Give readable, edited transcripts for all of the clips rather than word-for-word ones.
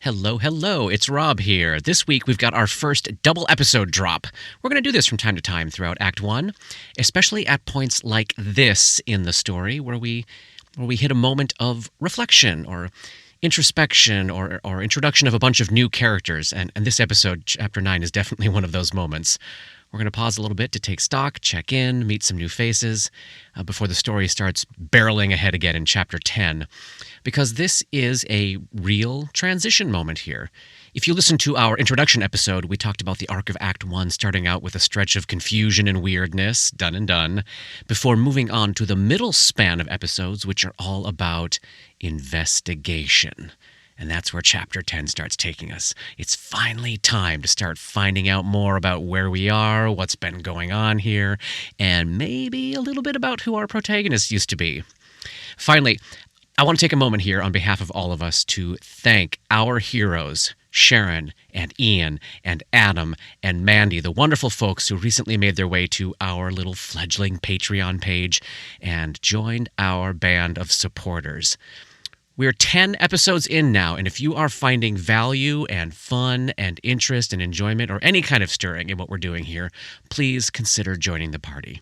Hello, hello, it's Rob here. This week we've got our first double episode drop. We're going to do this from time to time throughout Act 1, especially at points like this in the story where we hit a moment of reflection or introspection or introduction of a bunch of new characters, and this episode, Chapter 9, is definitely one of those moments. We're going to pause a little bit to take stock, check in, meet some new faces before the story starts barreling ahead again in Chapter 10, because this is a real transition moment here. If you listen to our introduction episode, we talked about the arc of Act 1 starting out with a stretch of confusion and weirdness, done, before moving on to the middle span of episodes, which are all about investigation. And that's where Chapter 10 starts taking us. It's finally time to start finding out more about where we are, what's been going on here, and maybe a little bit about who our protagonists used to be. Finally, I want to take a moment here on behalf of all of us to thank our heroes, Sharon and Ian and Adam and Mandy, the wonderful folks who recently made their way to our little fledgling Patreon page and joined our band of supporters. We're 10 episodes in now, and if you are finding value and fun and interest and enjoyment or any kind of stirring in what we're doing here, please consider joining the party.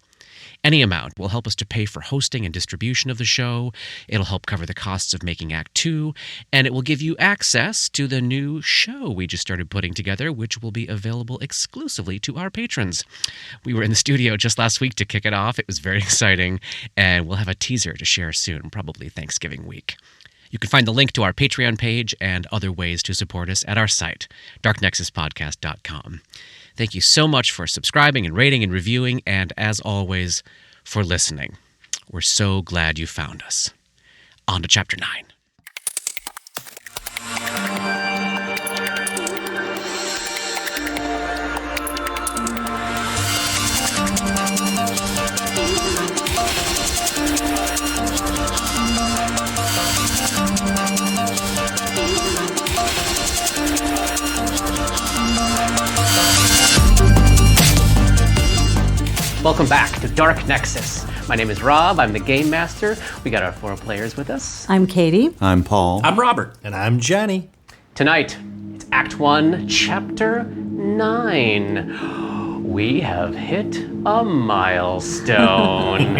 Any amount will help us to pay for hosting and distribution of the show. It'll help cover the costs of making Act 2, and it will give you access to the new show we just started putting together, which will be available exclusively to our patrons. We were in the studio just last week to kick it off. It was very exciting, and we'll have a teaser to share soon, probably Thanksgiving week. You can find the link to our Patreon page and other ways to support us at our site, darknexuspodcast.com. Thank you so much for subscribing and rating and reviewing, and as always, for listening. We're so glad you found us. On to Chapter 9. Welcome back to Dark Nexus. My name is Rob. I'm the Game Master. We got our 4 players with us. I'm Katie. I'm Paul. I'm Robert. And I'm Jenny. Tonight, it's Act 1, Chapter 9. We have hit a milestone.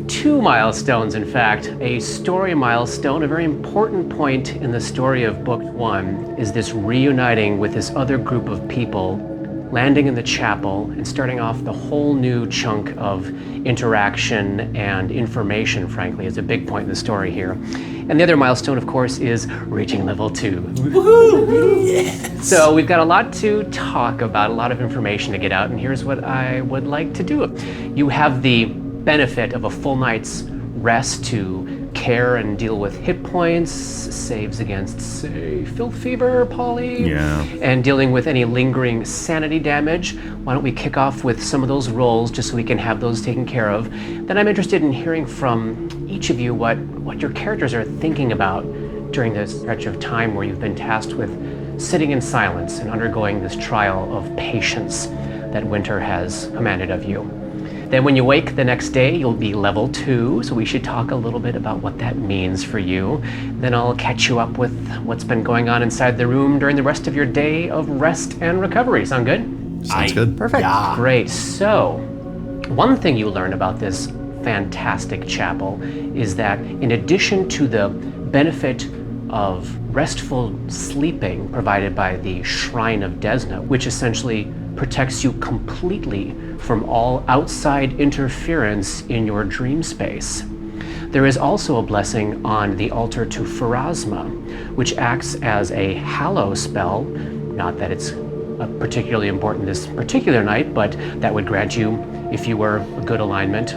2 milestones, in fact. A story milestone, a very important point in the story of Book 1, is this reuniting with this other group of people, landing in the chapel and starting off the whole new chunk of interaction and information, frankly, is a big point in the story here. And the other milestone, of course, is reaching level 2. Woohoo! Yes! So we've got a lot to talk about, a lot of information to get out, and here's what I would like to do. You have the benefit of a full night's rest to care and deal with hit points, saves against, say, filth fever, Polly, and dealing with any lingering sanity damage. Why don't we kick off with some of those rolls just so we can have those taken care of. Then I'm interested in hearing from each of you what your characters are thinking about during this stretch of time where you've been tasked with sitting in silence and undergoing this trial of patience that Winter has commanded of you. Then when you wake the next day, you'll be level 2, so we should talk a little bit about what that means for you. Then I'll catch you up with what's been going on inside the room during the rest of your day of rest and recovery. Sound good? Sounds good. Perfect. Yeah. Great. So, one thing you learn about this fantastic chapel is that in addition to the benefit of restful sleeping provided by the Shrine of Desna, which essentially protects you completely from all outside interference in your dream space. There is also a blessing on the altar to Pharasma, which acts as a hallow spell. Not that it's particularly important this particular night, but that would grant you, if you were a good alignment,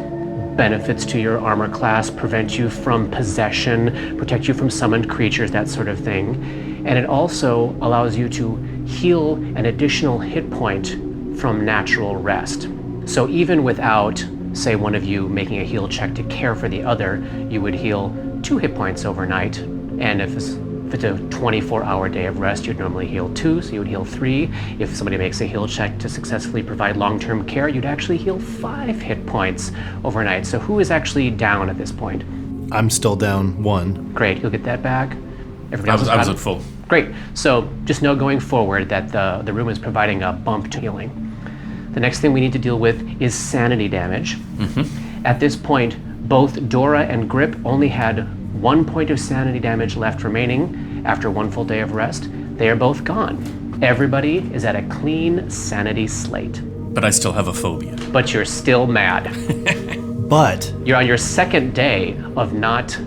benefits to your armor class, prevent you from possession, protect you from summoned creatures, that sort of thing. And it also allows you to heal an additional hit point from natural rest. So even without, say, one of you making a heal check to care for the other, you would heal 2 hit points overnight. And if it's a 24-hour day of rest, you'd normally heal 2, so you would heal 3. If somebody makes a heal check to successfully provide long-term care, you'd actually heal 5 hit points overnight. So who is actually down at this point? I'm still down 1. Great, you'll get that back. Everybody I else was got at it? full. Great. So just know going forward that the room is providing a bump to healing. The next thing we need to deal with is sanity damage. At this point, both Dora and Grip only had 1 point of sanity damage left remaining after 1 full day of rest. They are both gone. Everybody is at a clean sanity slate. But I still have a phobia. But you're still mad. But You're on your second day of not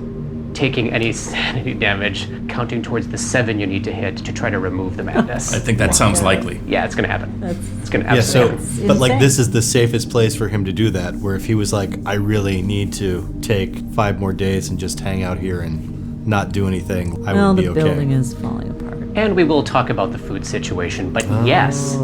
taking any sanity damage, counting towards the 7 you need to hit to try to remove the madness. I think that sounds likely. Yeah, it's gonna happen. It's gonna yeah, so absolutely but like insane. this is the safest place for him to do that. Where if he was like, I really need to take 5 more days and just hang out here and not do anything, I Well, would be the okay. building is falling apart. And we will talk about the food situation, but yes,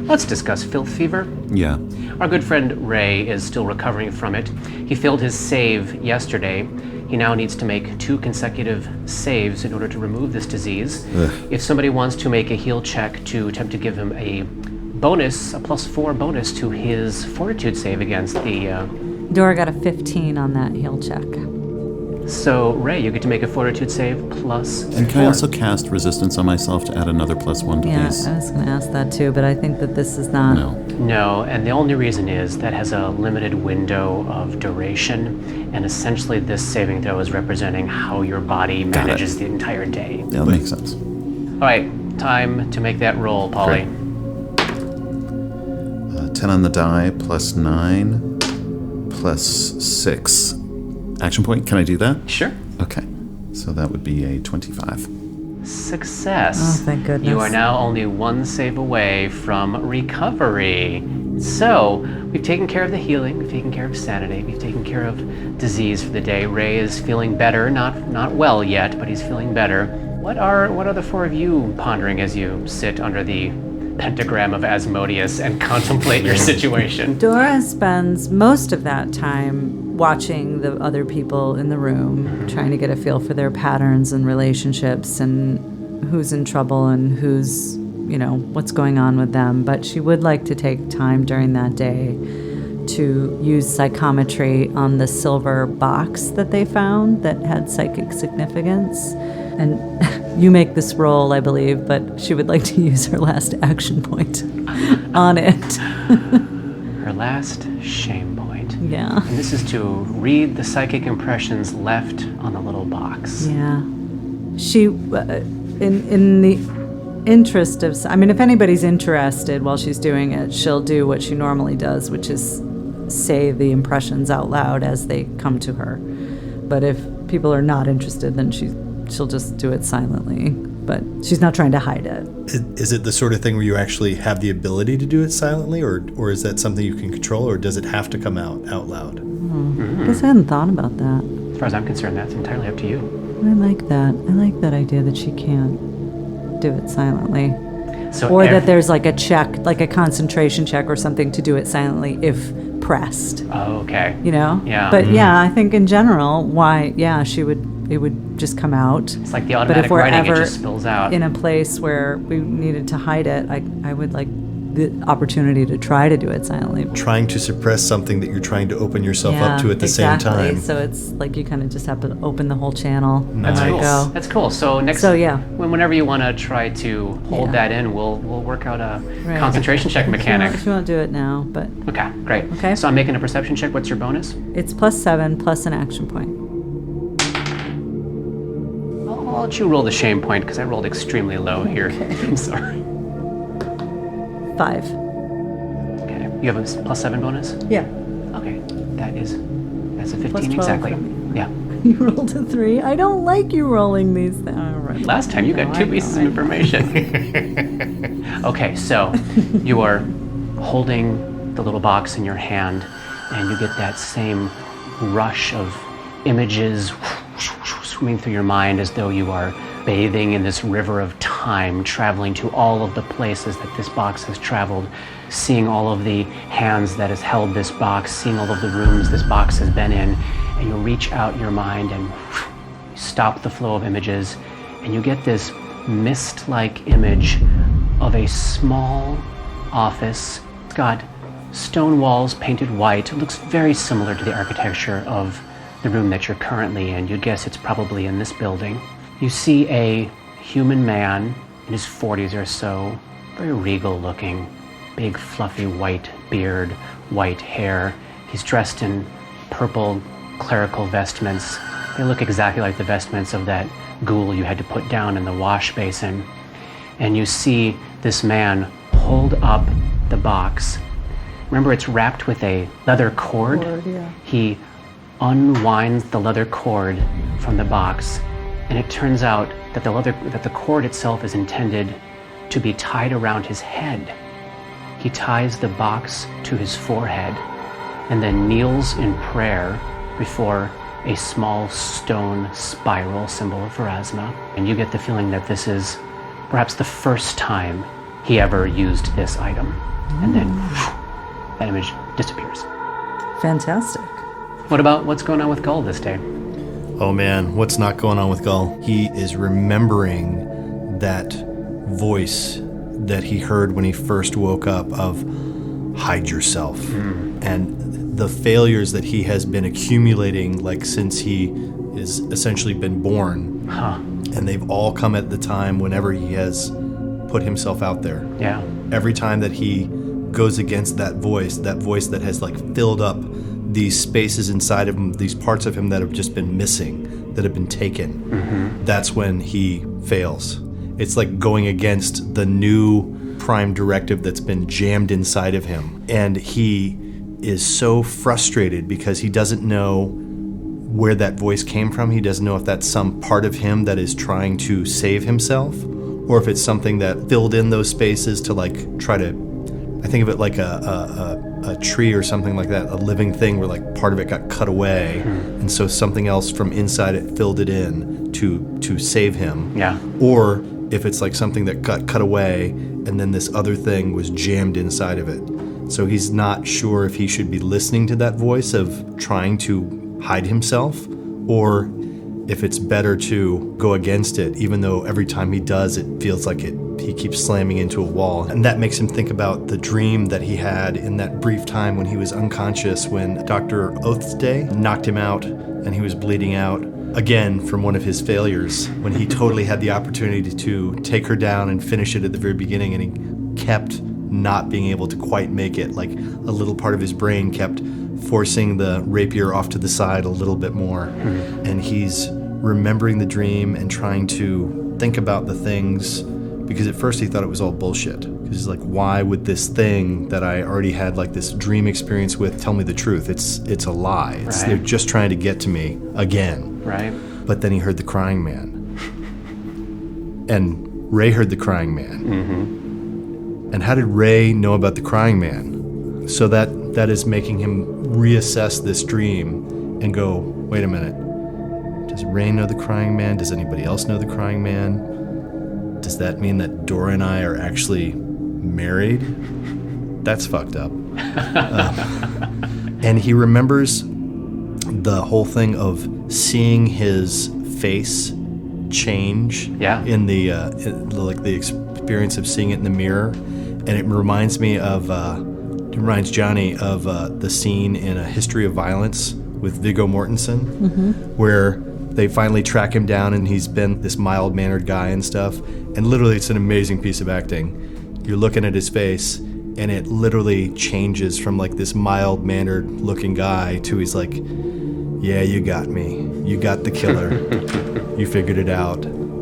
let's discuss filth fever. Yeah. Our good friend Ray is still recovering from it. He failed his save yesterday. He now needs to make 2 consecutive saves in order to remove this disease. If somebody wants to make a heal check to attempt to give him a bonus, a +4 bonus to his fortitude save against the... Dora got a 15 on that heal check. So, Ray, you get to make a fortitude save plus And can I 4. also cast resistance on myself to add another +1 to Yeah, these? I was going to ask that too, but I think that this is not. No. No, and the only reason is that has a limited window of duration, and essentially this saving throw is representing how your body Got it. manages the entire day. Yeah, that makes sense. All right, time to make that roll, Polly. 10 on the die, +9, +6. Action point, can I do that? Sure. Okay. So that would be a 25. Success. Oh, thank goodness. You are now only 1 save away from recovery. So, we've taken care of the healing, we've taken care of sanity, we've taken care of disease for the day. Ray is feeling better, not well yet, but he's feeling better. What are the 4 of you pondering as you sit under the pentagram of Asmodeus and contemplate your situation? Dora spends most of that time watching the other people in the room, trying to get a feel for their patterns and relationships and who's in trouble and who's, what's going on with them. But she would like to take time during that day to use psychometry on the silver box that they found that had psychic significance. And you make this roll, I believe, but she would like to use her last action point on it. Her last shame point. Yeah. And this is to read the psychic impressions left on the little box. Yeah. She, in the interest of, if anybody's interested while she's doing it, she'll do what she normally does, which is say the impressions out loud as they come to her. But if people are not interested, then she'll just do it silently. But she's not trying to hide it. Is it the sort of thing where you actually have the ability to do it silently, or is that something you can control, or does it have to come out loud? I guess I hadn't thought about that. As far as I'm concerned, that's entirely up to you. I like that. I like that idea that she can't do it silently. So Or that there's like a check, like a concentration check or something to do it silently if pressed. Oh, okay. Yeah. But yeah, I think in general, it would just come out. It's like the But automatic if we're writing, it ever just spills out. in a place where we needed to hide it, I would like the opportunity to try to do it silently. Trying to suppress something that you're trying to open yourself up to at the same time. So it's like you kind of just have to open the whole channel and That's let cool. it go. That's cool. So whenever you want to try to hold that in, we'll work out a Right. concentration check mechanic. She won't do it now, but Okay, great. Okay. So I'm making a perception check. What's your bonus? it's +7 plus an action point. I'll let you roll the shame point because I rolled extremely low here. I'm sorry. 5. Okay. You have a +7 bonus? Yeah. Okay. That's a 15 12 exactly. from Yeah. You rolled a 3. I don't like you rolling these. Last time you got 2 pieces of information. Okay, so you are holding the little box in your hand and you get that same rush of images swimming through your mind as though you are bathing in this river of time, traveling to all of the places that this box has traveled, seeing all of the hands that has held this box, seeing all of the rooms this box has been in, and you reach out your mind and stop the flow of images, and you get this mist-like image of a small office. It's got stone walls painted white. It looks very similar to the architecture of the room that you're currently in. You'd guess it's probably in this building. You see a human man in his 40s or so, very regal looking, big fluffy white beard, white hair. He's dressed in purple clerical vestments. They look exactly like the vestments of that ghoul you had to put down in the wash basin. And you see this man hold up the box. Remember, it's wrapped with a leather cord? He unwinds the leather cord from the box, and it turns out that the cord itself is intended to be tied around his head. He ties the box to his forehead and then kneels in prayer before a small stone spiral symbol of Pharasma. And you get the feeling that this is perhaps the first time he ever used this item. And then that image disappears. Fantastic. What about what's going on with Gull this day? Oh man, what's not going on with Gull? He is remembering that voice that he heard when he first woke up of hide yourself. And the failures that he has been accumulating like since he is essentially been born. And they've all come at the time whenever he has put himself out there. Yeah. Every time that he goes against that voice that has like filled up these spaces inside of him, these parts of him that have just been missing, that have been taken, that's when he fails. It's like going against the new prime directive that's been jammed inside of him. And he is so frustrated because he doesn't know where that voice came from. He doesn't know if that's some part of him that is trying to save himself, or if it's something that filled in those spaces to like try to, I think of it like a tree or something like that, a living thing where like part of it got cut away, and so something else from inside it filled it in to save him. Yeah. Or if it's like something that got cut away and then this other thing was jammed inside of it. So he's not sure if he should be listening to that voice of trying to hide himself, or if it's better to go against it, even though every time he does, it feels like he keeps slamming into a wall. And that makes him think about the dream that he had in that brief time when he was unconscious, when Dr. Oath's Day knocked him out and he was bleeding out, again, from one of his failures, when he totally had the opportunity to take her down and finish it at the very beginning, and he kept not being able to quite make it. Like a little part of his brain kept forcing the rapier off to the side a little bit more. And he's remembering the dream and trying to think about the things, because at first he thought it was all bullshit. Because he's like, why would this thing that I already had like this dream experience with tell me the truth? It's a lie. Right. They're just trying to get to me again. Right. But then he heard the crying man. And Ray heard the crying man. And how did Ray know about the crying man? So that is making him reassess this dream and go, wait a minute. Does Ray know the crying man? Does anybody else know the crying man? Does that mean that Dora and I are actually married? That's fucked up. And he remembers the whole thing of seeing his face change in the experience of seeing it in the mirror. And it reminds me of, it reminds Johnny of the scene in A History of Violence with Viggo Mortensen, where they finally track him down and he's been this mild-mannered guy and stuff. And literally, it's an amazing piece of acting. You're looking at his face, and it literally changes from like this mild-mannered looking guy to he's like, yeah, you got me. You got the killer. You figured it out.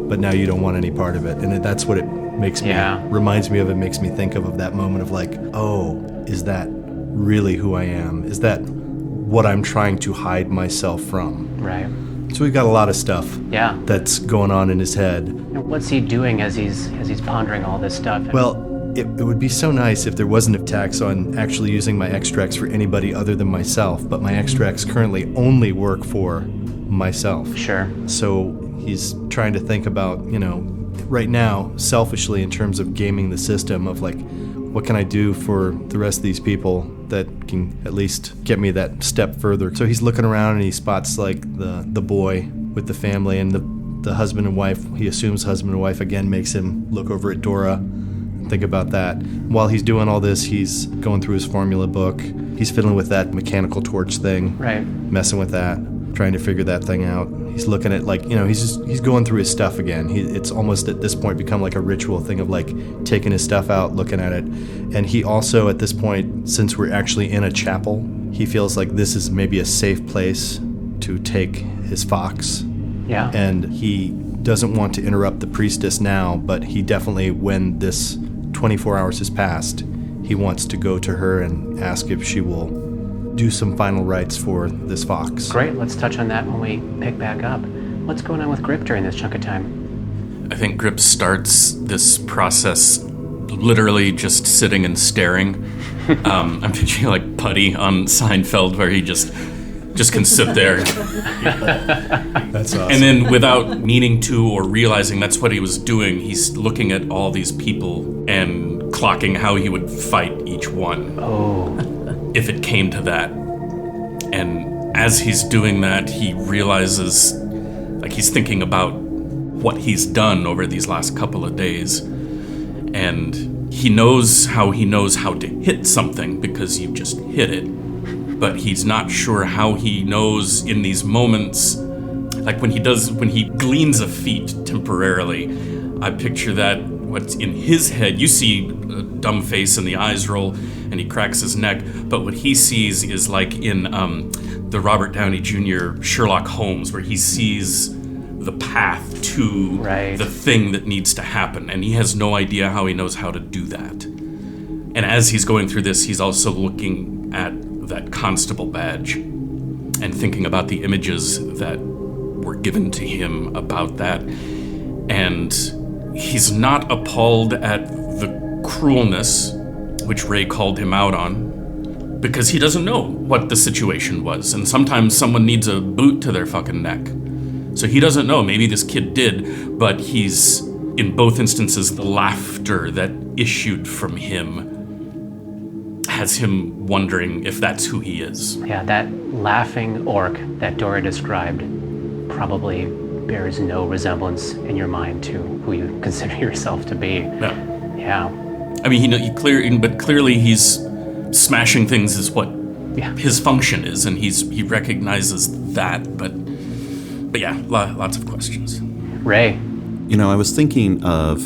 But now you don't want any part of it. And that's what it makes me, reminds me of. It makes me think of that moment of like, oh, is that really who I am? Is that what I'm trying to hide myself from? Right. So we've got a lot of stuff that's going on in his head. And what's he doing as he's pondering all this stuff? Well, it would be so nice if there wasn't a tax on actually using my extracts for anybody other than myself, but my extracts currently only work for myself. Sure. So he's trying to think about, right now, selfishly, in terms of gaming the system of like, what can I do for the rest of these people that can at least get me that step further? So he's looking around and he spots like the boy with the family, and the husband and wife, he assumes husband and wife, again makes him look over at Dora and think about that. While he's doing all this, he's going through his formula book. He's fiddling with that mechanical torch thing. Right. Messing with that. trying to figure that thing out. He's looking at he's going through his stuff again. It's almost at this point become like a ritual thing of like taking his stuff out, looking at it. And he also at this point, since we're actually in a chapel, he feels like this is maybe a safe place to take his fox. Yeah. And he doesn't want to interrupt the priestess now, but he definitely, when this 24 hours has passed, he wants to go to her and ask if she will do some final rites for this fox. Great, let's touch on that when we pick back up. What's going on with Grip during this chunk of time? I think Grip starts this process literally just sitting and staring. I'm picturing like Putty on Seinfeld, where he just can sit there. That's awesome. And then without meaning to or realizing that's what he was doing, he's looking at all these people and clocking how he would fight each one. Oh. If it came to that. And as he's doing that, he realizes, like, he's thinking about what he's done over these last couple of days. And he knows how to hit something because you just hit it. But he's not sure how he knows in these moments, like when he gleans a feat temporarily. I picture that what's in his head. You see a dumb face and the eyes roll and he cracks his neck, but what he sees is like in the Robert Downey Jr. Sherlock Holmes, where he sees the path to the thing that needs to happen, and he has no idea how he knows how to do that. And as he's going through this, he's also looking at that constable badge and thinking about the images that were given to him about that. And he's not appalled at the cruelness, which Ray called him out on, because he doesn't know what the situation was. And sometimes someone needs a boot to their fucking neck. So he doesn't know. Maybe this kid did, but he's, in both instances, the laughter that issued from him has him wondering if that's who he is. Yeah, that laughing orc that Dora described probably bears no resemblance in your mind to who you consider yourself to be. No. Yeah. I mean, but clearly he's smashing things is what his function is, and he recognizes that. But yeah, lots of questions. Ray. I was thinking of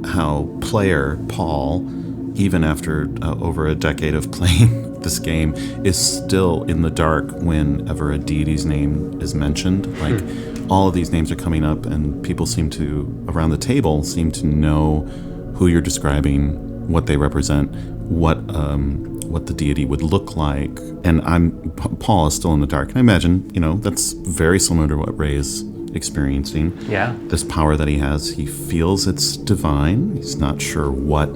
how player Paul, even after over a decade of playing this game, is still in the dark whenever a deity's name is mentioned. Like, all of these names are coming up, and people around the table seem to know who you're describing, what they represent, what the deity would look like. And Paul is still in the dark. And I imagine, that's very similar to what Ray is experiencing. Yeah. This power that he has, he feels it's divine. He's not sure what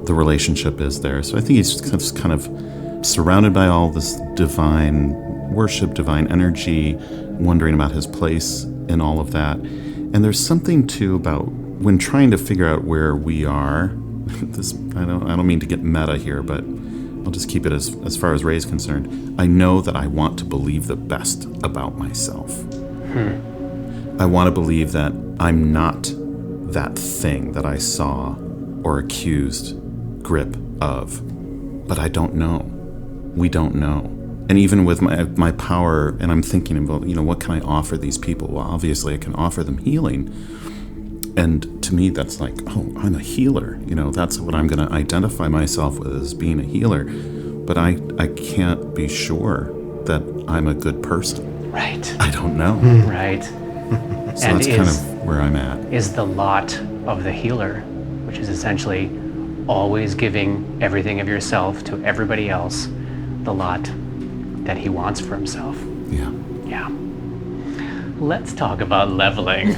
the relationship is there. So I think he's just kind of surrounded by all this divine worship, divine energy, wondering about his place in all of that. And there's something too about when trying to figure out where we are. I don't mean to get meta here, but I'll just keep it as far as Ray is concerned. I know that I want to believe the best about myself. I want to believe that I'm not that thing that I saw or accused Grip of. But I don't know. We don't know. And even with my power, and I'm thinking about, what can I offer these people? Well, obviously I can offer them healing. And to me, that's like, oh, I'm a healer. That's what I'm going to identify myself with, as being a healer. But I can't be sure that I'm a good person. Right. I don't know. Right. So And that's kind of where I'm at. Is the lot of the healer, which is essentially always giving everything of yourself to everybody else, the lot that he wants for himself. Yeah. Yeah. Let's talk about leveling.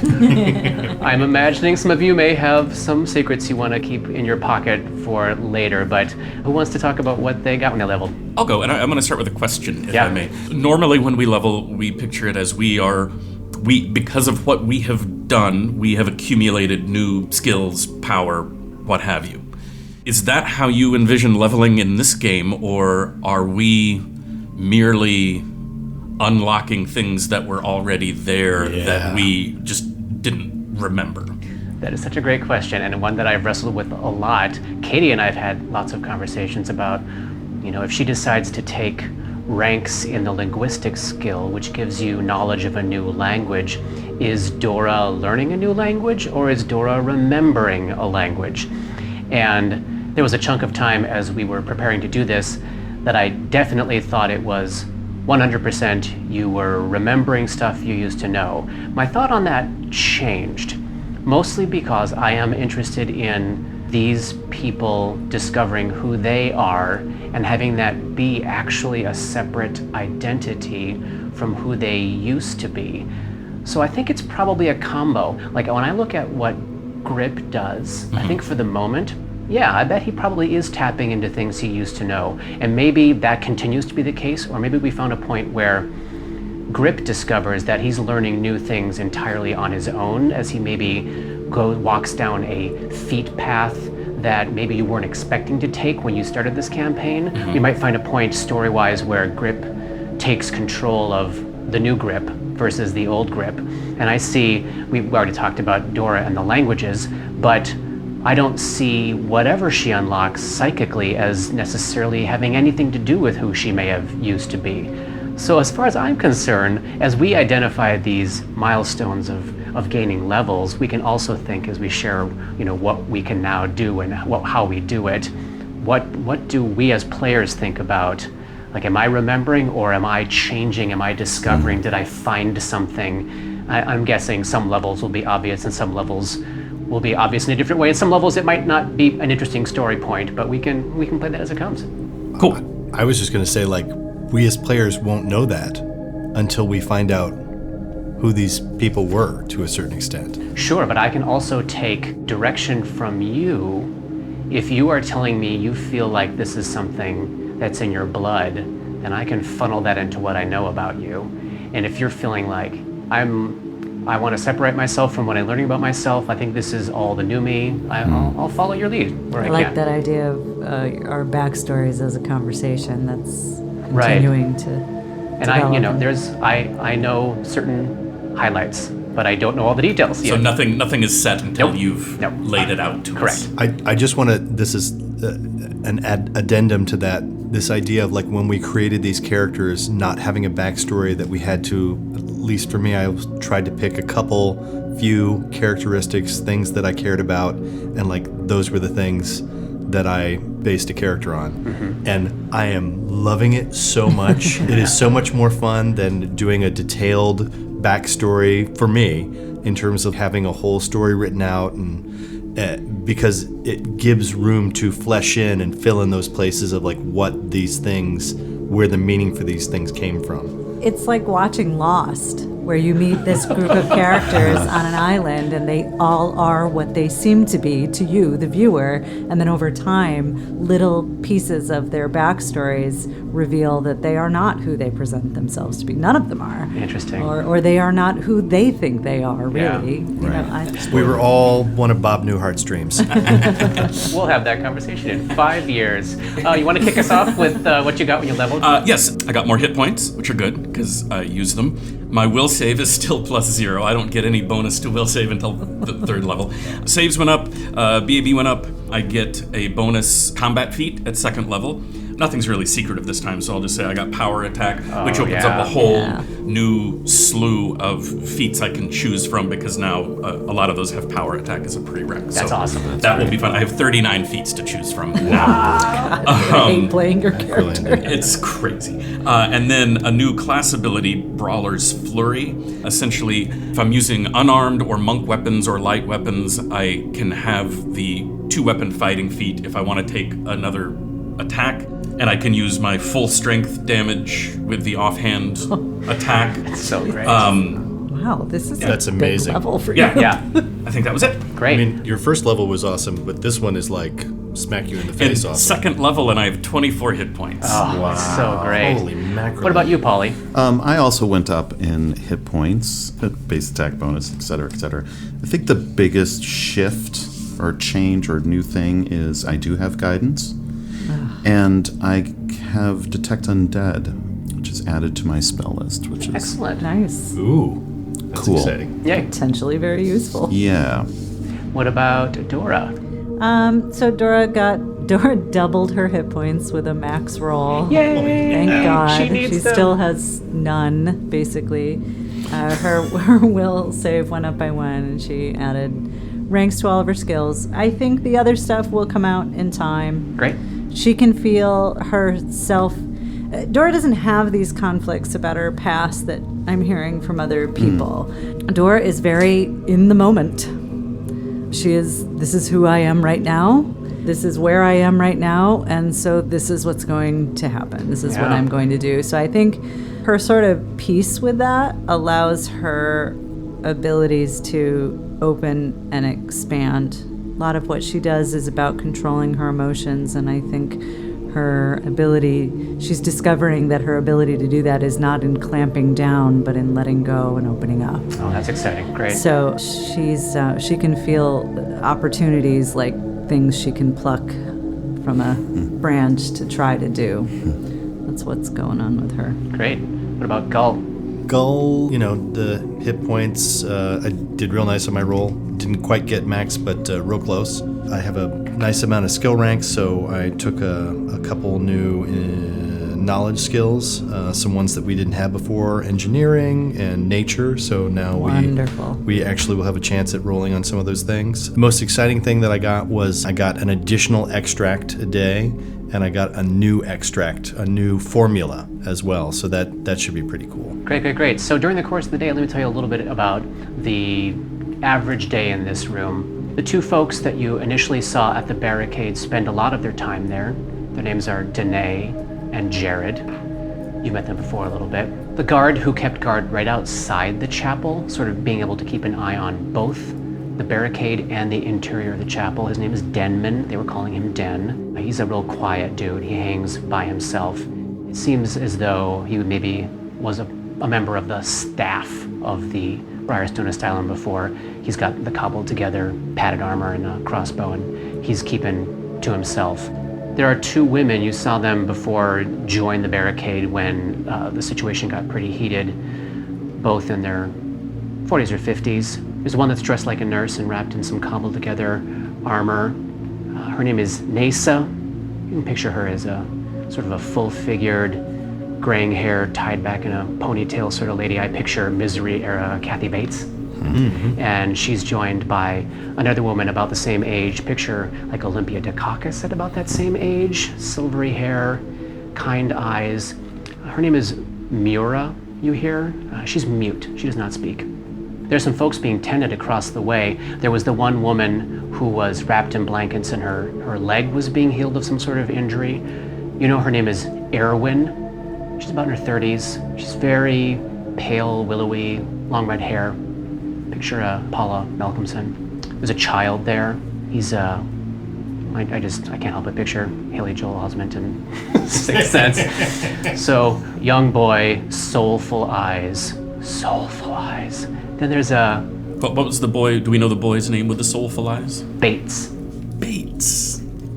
I'm imagining some of you may have some secrets you want to keep in your pocket for later, but who wants to talk about what they got when they leveled? I'll go, and I'm going to start with a question, if I may. Normally when we level, we picture it as because of what we have done, we have accumulated new skills, power, what have you. Is that how you envision leveling in this game, or are we merely unlocking things that were already there that we just didn't remember? That is such a great question, and one that I've wrestled with a lot. Katie and I have had lots of conversations about, if she decides to take ranks in the linguistic skill, which gives you knowledge of a new language. Is Dora learning a new language, or is Dora remembering a language? And there was a chunk of time as we were preparing to do this that I definitely thought it was 100% you were remembering stuff you used to know. My thought on that changed, mostly because I am interested in these people discovering who they are and having that be actually a separate identity from who they used to be. So I think it's probably a combo. Like when I look at what Grip does, I think for the moment, yeah, I bet he probably is tapping into things he used to know. And maybe that continues to be the case, or maybe we found a point where Grip discovers that he's learning new things entirely on his own as he maybe walks down a feat path that maybe you weren't expecting to take when you started this campaign. You might find a point story-wise where Grip takes control of the new Grip versus the old Grip. And I see, we've already talked about Dora and the languages, but I don't see whatever she unlocks psychically as necessarily having anything to do with who she may have used to be. So as far as I'm concerned, as we identify these milestones of gaining levels, we can also think as we share, what we can now do and how we do it. What do we as players think about? Like, am I remembering, or am I changing? Am I discovering? Did I find something? I'm guessing some levels will be obvious and some levels will be obvious in a different way. And some levels it might not be an interesting story point, but we can play that as it comes. Cool. I was just going to say, like, we as players won't know that until we find out who these people were to a certain extent. Sure, but I can also take direction from you. If you are telling me you feel like this is something that's in your blood, then I can funnel that into what I know about you. And if you're feeling like I want to separate myself from what I'm learning about myself, I think this is all the new me, I'll follow your lead where I like can. that idea of our backstories as a conversation that's Right. continuing to And develop. I know certain highlights, but I don't know all the details yet. So nothing is set until Nope. you've Nope. laid it out to us. Correct. I just want to, this is an addendum to that, this idea of like when we created these characters, not having a backstory that we had to, at least for me, I tried to pick a few characteristics, things that I cared about, and like those were the things that I based a character on. And I am loving it so much. It is so much more fun than doing a detailed backstory for me in terms of having a whole story written out, and because it gives room to flesh in and fill in those places of like what these things, where the meaning for these things came from. It's like watching Lost, where you meet this group of characters on an island and they all are what they seem to be to you, the viewer, and then over time, little pieces of their backstories reveal that they are not who they present themselves to be. None of them are. Interesting. Or they are not who they think they are, really. Yeah. We were all one of Bob Newhart's dreams. We'll have that conversation in 5 years. You want to kick us off with what you got when you leveled? Yes, I got more hit points, which are good because I used them. My will save is still +0. I don't get any bonus to will save until the 3rd level. Saves went up, BAB went up. I get a bonus combat feat at 2nd level. Nothing's really secretive this time, so I'll just say I got power attack, which opens up a whole new slew of feats I can choose from because now a lot of those have power attack as a prereq. That's awesome. That will be fun. I have 39 feats to choose from now. I hate playing your character. It's crazy. And then a new class ability, Brawler's Flurry. Essentially, if I'm using unarmed or monk weapons or light weapons, I can have the 2-weapon fighting feat if I want to take another attack. And I can use my full strength damage with the offhand attack. It's so great. Wow, this is That's a amazing. big level for you. yeah, I think that was it. great. I mean, your first level was awesome, but this one is like smack you in the And face awesome. 2nd level, and I have 24 hit points. Wow. So great. Holy mackerel. What about you, Polly? I also went up in hit points, base attack bonus, etc., etc. I think the biggest shift or change or new thing is I do have guidance, and I have detect undead, which is added to my spell list, which is Excellent. Nice. Ooh, that's Cool. exciting. Yay. Potentially very useful. yeah. What about Dora? So Dora got Dora doubled her hit points with a max roll. Yay! Thank God. She needs them. Still has none, basically. Her will save went up by 1, and she added ranks to all of her skills. I think the other stuff will come out in time. Great. She can feel herself. Dora doesn't have these conflicts about her past that I'm hearing from other people. Dora is very in the moment. This is who I am right now. This is where I am right now. And so this is what's going to happen. This is what I'm going to do. So I think her sort of peace with that allows her abilities to open and expand. A lot of what she does is about controlling her emotions, and I think she's discovering that her ability to do that is not in clamping down, but in letting go and opening up. Oh, that's exciting. Great. So she can feel opportunities like things she can pluck from a branch to try to do. That's what's going on with her. Great. What about Gull? Gull, the hit points, I did real nice on my roll. Didn't quite get max, but real close. I have a nice amount of skill ranks, so I took a couple new knowledge skills, some ones that we didn't have before, engineering and nature, so now we actually will have a chance at rolling on some of those things. The most exciting thing that I got was I got an additional extract a day, and I got a new extract, a new formula as well, so that should be pretty cool. Great. So during the course of the day, let me tell you a little bit about the average day in this room. The two folks that you initially saw at the barricade spend a lot of their time there. Their names are Danae and Jared. You met them before a little bit. The guard who kept guard right outside the chapel, sort of being able to keep an eye on both the barricade and the interior of the chapel. His name is Denman. They were calling him Den. He's a real quiet dude. He hangs by himself. It seems as though he maybe was a member of the staff of the Briarstone Asylum before. He's got the cobbled together padded armor and a crossbow, and he's keeping to himself. There are two women, you saw them before join the barricade when the situation got pretty heated, both in their 40s or 50s. There's one that's dressed like a nurse and wrapped in some cobbled together armor. Her name is Nasa. You can picture her as a sort of a full-figured, graying hair tied back in a ponytail sort of lady. I picture Misery era Kathy Bates. Mm-hmm. And she's joined by another woman about the same age. Picture like Olympia Dukakis at about that same age. Silvery hair, kind eyes. Her name is Mura, you hear? She's mute. She does not speak. There's some folks being tended across the way. There was the one woman who was wrapped in blankets and her leg was being healed of some sort of injury. You know her name is Erwin. She's about in her 30s. She's very pale, willowy, long red hair. Picture Paula Malcolmson. There's a child there. He's I can't help but picture Haley Joel Osment in Sixth Sense. So, young boy, soulful eyes. Then there's What was the boy? Do we know the boy's name with the soulful eyes? Bates.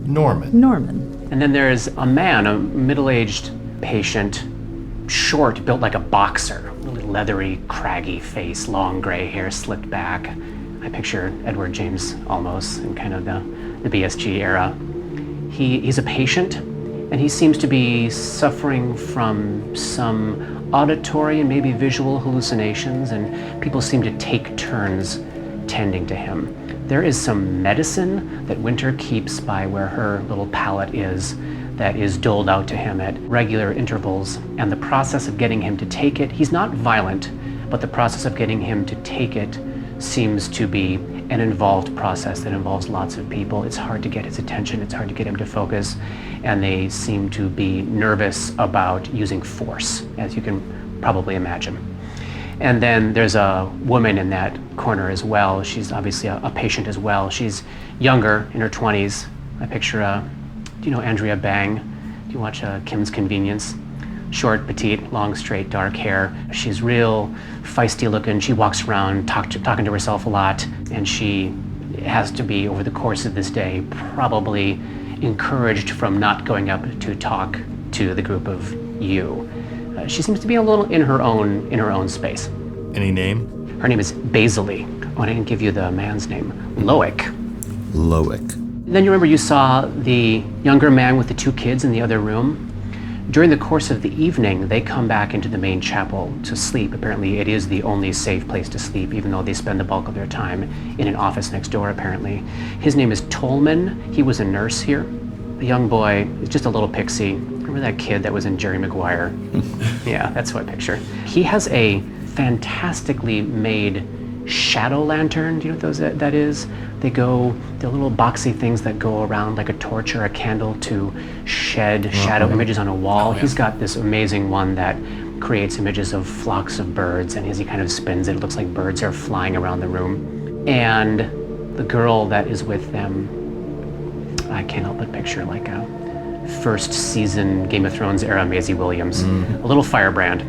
Norman. And then there's a man, a middle-aged patient, short, built like a boxer, really leathery, craggy face, long gray hair slicked back. I picture Edward James Olmos in kind of the BSG era. He's a patient, and he seems to be suffering from some auditory and maybe visual hallucinations, and people seem to take turns tending to him. There is some medicine that Winter keeps by where her little pallet is that is doled out to him at regular intervals, and the process of getting him to take it, he's not violent, but the process of getting him to take it seems to be an involved process that involves lots of people. It's hard to get his attention, it's hard to get him to focus, and they seem to be nervous about using force, as you can probably imagine. And then there's a woman in that corner as well. She's obviously a patient as well. She's younger, in her 20s. I picture, do you know Andrea Bang? Do you watch Kim's Convenience? Short, petite, long, straight, dark hair. She's real feisty looking. She walks around talking to herself a lot, and she has to be, over the course of this day, probably encouraged from not going up to talk to the group of you. She seems to be a little in her own space. Any name? Her name is Basiley. Oh, I didn't give you the man's name. Loic. Then you remember you saw the younger man with the 2 kids in the other room. During the course of the evening, they come back into the main chapel to sleep. Apparently, it is the only safe place to sleep, even though they spend the bulk of their time in an office next door, apparently. His name is Tolman. He was a nurse here. The young boy is just a little pixie. Remember that kid that was in Jerry Maguire? Yeah, that's what I picture. He has a fantastically made shadow lantern. Do you know what that is? They're little boxy things that go around like a torch or a candle to shed shadow images on a wall. He's got this amazing one that creates images of flocks of birds, and as he kind of spins it, it looks like birds are flying around the room. And the girl that is with them, I can't help but picture like a first season Game of Thrones era Maisie Williams. A little firebrand,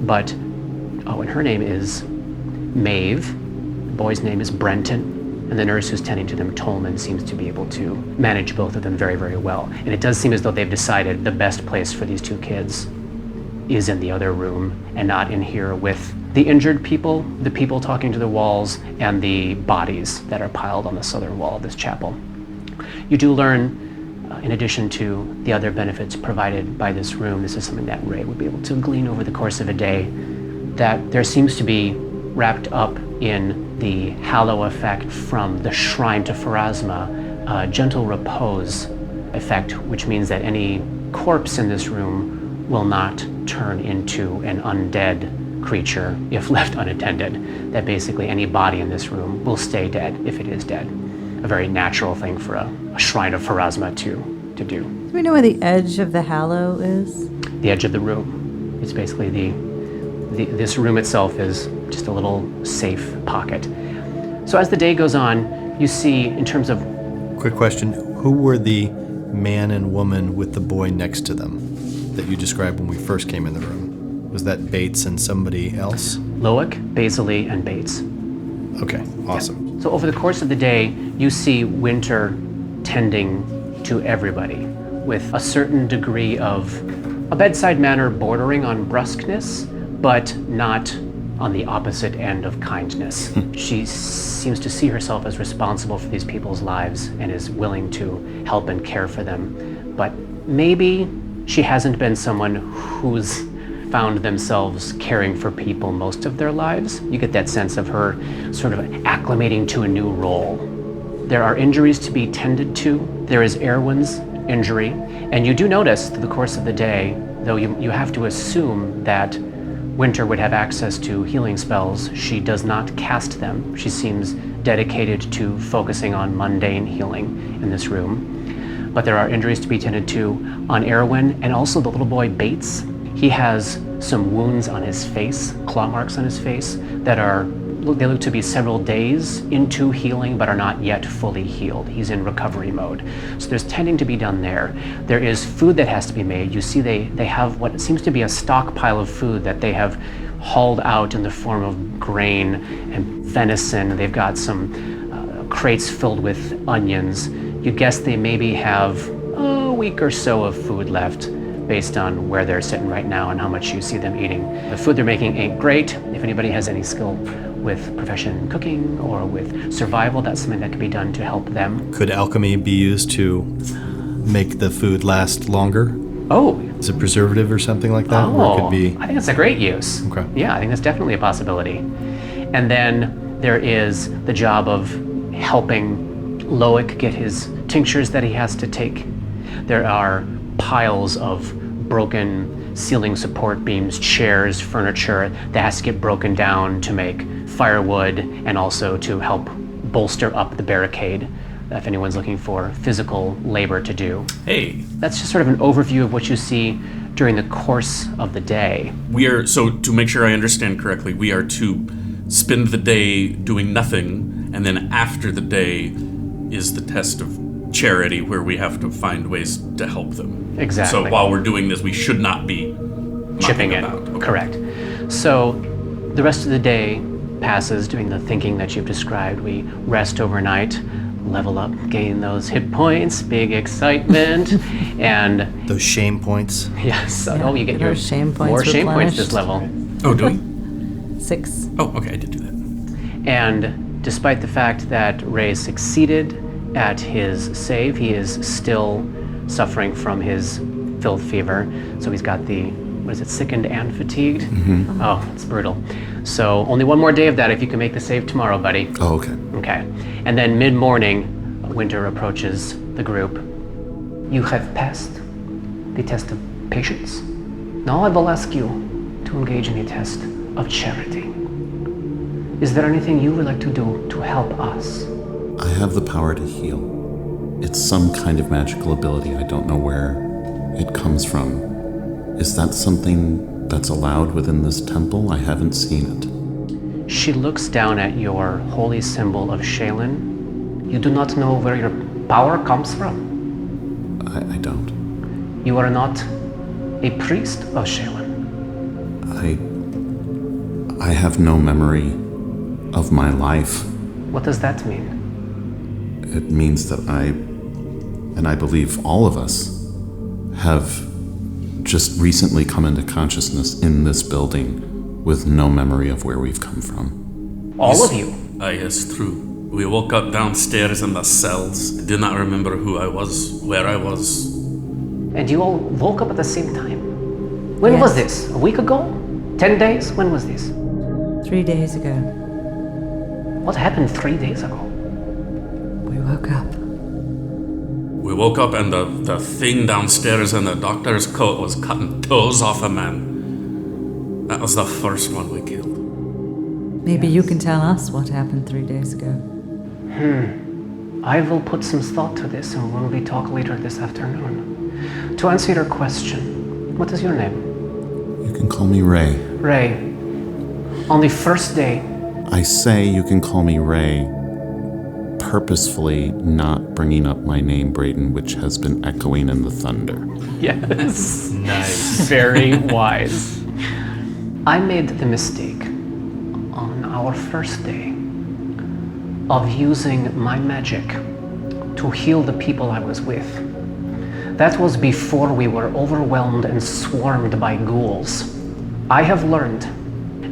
but and her name is Maeve. The boy's name is Brenton, and the nurse who's tending to them, Tolman, seems to be able to manage both of them very, very well. And it does seem as though they've decided the best place for these 2 kids is in the other room and not in here with the injured people, the people talking to the walls, and the bodies that are piled on the southern wall of this chapel. You do learn, in addition to the other benefits provided by this room, this is something that Ray would be able to glean over the course of a day, that there seems to be wrapped up in the halo effect from the shrine to Pharasma, a gentle repose effect, which means that any corpse in this room will not turn into an undead creature if left unattended. That basically any body in this room will stay dead if it is dead. A very natural thing for a shrine of Pharasma to do. Do we know where the edge of the halo is? The edge of the room. It's basically this room itself is just a little safe pocket. So as the day goes on, you see in terms of... Quick question. Who were the man and woman with the boy next to them that you described when we first came in the room? Was that Bates and somebody else? Loic, Basily, and Bates. Okay, awesome. Yeah. So over the course of the day, you see Winter tending to everybody with a certain degree of a bedside manner bordering on brusqueness, but not on the opposite end of kindness. She seems to see herself as responsible for these people's lives and is willing to help and care for them. But maybe she hasn't been someone who's found themselves caring for people most of their lives. You get that sense of her sort of acclimating to a new role. There are injuries to be tended to. There is Erwin's injury. And you do notice through the course of the day, though you have to assume that Winter would have access to healing spells, she does not cast them. She seems dedicated to focusing on mundane healing in this room. But there are injuries to be tended to on Erwin and also the little boy Bates. He has some wounds on his face, claw marks on his face, they look to be several days into healing but are not yet fully healed. He's in recovery mode. So there's tending to be done there. There is food that has to be made. You see they have what seems to be a stockpile of food that they have hauled out in the form of grain and venison. They've got some crates filled with onions. You guess they maybe have a week or so of food left based on where they're sitting right now and how much you see them eating. The food they're making ain't great. If anybody has any skill with profession cooking or with survival, that's something that can be done to help them. Could alchemy be used to make the food last longer? Oh. Is it preservative or something like that? Or it could be... I think that's a great use. Okay. Yeah, I think that's definitely a possibility. And then there is the job of helping Loic get his tinctures that he has to take. There are piles of broken ceiling support beams, chairs, furniture that has to get broken down to make firewood and also to help bolster up the barricade if anyone's looking for physical labor to do. Hey. That's just sort of an overview of what you see during the course of the day. So to make sure I understand correctly, we are to spend the day doing nothing, and then after the day is the test of charity where we have to find ways to help them. Exactly. So while we're doing this, we should not be chipping in. Okay. Correct. So the rest of the day passes doing the thinking that you've described. We rest overnight, level up, gain those hit points, big excitement, and those shame points. Yes. Yeah, Oh, you get your shame points more shame points replenished. this level. Oh, do we? 6. Oh, okay, I did do that. And Despite the fact that Ray succeeded at his save, he is still suffering from his filth fever. So he's got the, what is it, sickened and fatigued? Oh, it's brutal. So only one more day of that if you can make the save tomorrow, buddy. Oh, okay. Okay. And then mid-morning, Winter approaches the group. You have passed the test of patience. Now I will ask you to engage in the test of charity. Is there anything you would like to do to help us? I have the power to heal. It's some kind of magical ability. I don't know where it comes from. Is that something that's allowed within this temple? I haven't seen it. She looks down at your holy symbol of Shaylin. You do not know where your power comes from? I don't. You are not a priest of Shaylin. I have no memory of my life. What does that mean? It means that I believe all of us, have just recently come into consciousness in this building with no memory of where we've come from. All of you? Yes, true. We woke up downstairs in the cells. I did not remember who I was, where I was. And you all woke up at the same time? When was this? A week ago? 10 days? When was this? 3 days ago. What happened 3 days ago? We woke up. We woke up and the thing downstairs in the doctor's coat was cutting toes off a man. That was the first one we killed. Maybe you can tell us what happened 3 days ago. I will put some thought to this and when we talk later this afternoon. To answer your question, what is your name? You can call me Ray. Ray. On the first day, I say you can call me Ray, purposefully not bringing up my name, Brayden, which has been echoing in the thunder. yes. Nice. Very wise. I made the mistake on our first day of using my magic to heal the people I was with. That was before we were overwhelmed and swarmed by ghouls. I have learned,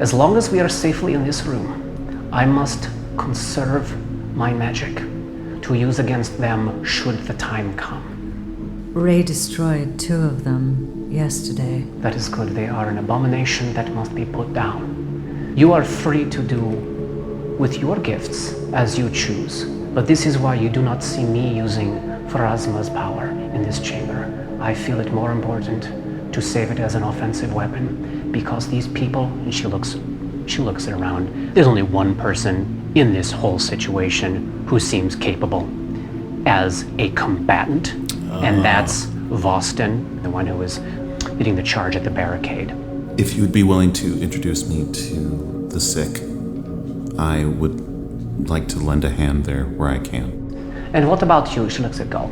as long as we are safely in this room, I must conserve my magic to use against them should the time come. Ray destroyed 2 of them yesterday. That is good. They are an abomination that must be put down. You are free to do with your gifts as you choose, but this is why you do not see me using Pharasma's power in this chamber. I feel it more important to save it as an offensive weapon because these people, and she looks around, there's only one person in this whole situation who seems capable as a combatant, and that's Voston, the one who is leading the charge at the barricade. If you would be willing to introduce me to the sick, I would like to lend a hand there where I can. And what about you? She looks at Gull.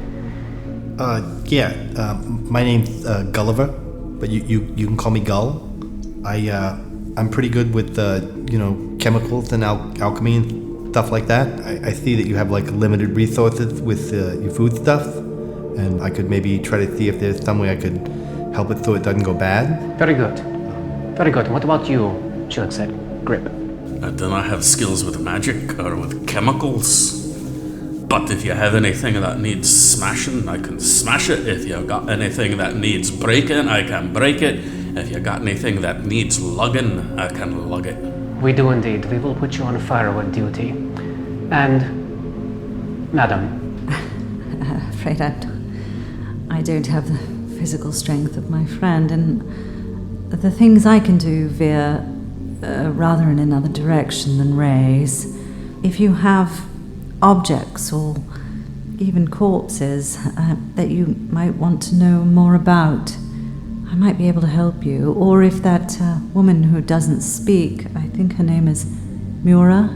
My name's Gulliver, but you can call me Gull. I'm pretty good with chemicals and alchemy and stuff like that. I see that you have like limited resources with your food stuff, and I could maybe try to see if there's some way I could help it so it doesn't go bad. Very good. Very good. And what about you? She looks at Grip. I do not have skills with magic or with chemicals. But if you have anything that needs smashing, I can smash it. If you got anything that needs breaking, I can break it. If you got anything that needs lugging, I can lug it. We do indeed. We will put you on firewood duty. And, madam. Afraid I don't have the physical strength of my friend, and the things I can do veer rather in another direction than Ray's. If you have objects or even corpses that you might want to know more about, I might be able to help you. Or if that woman who doesn't speak, I think her name is Mura.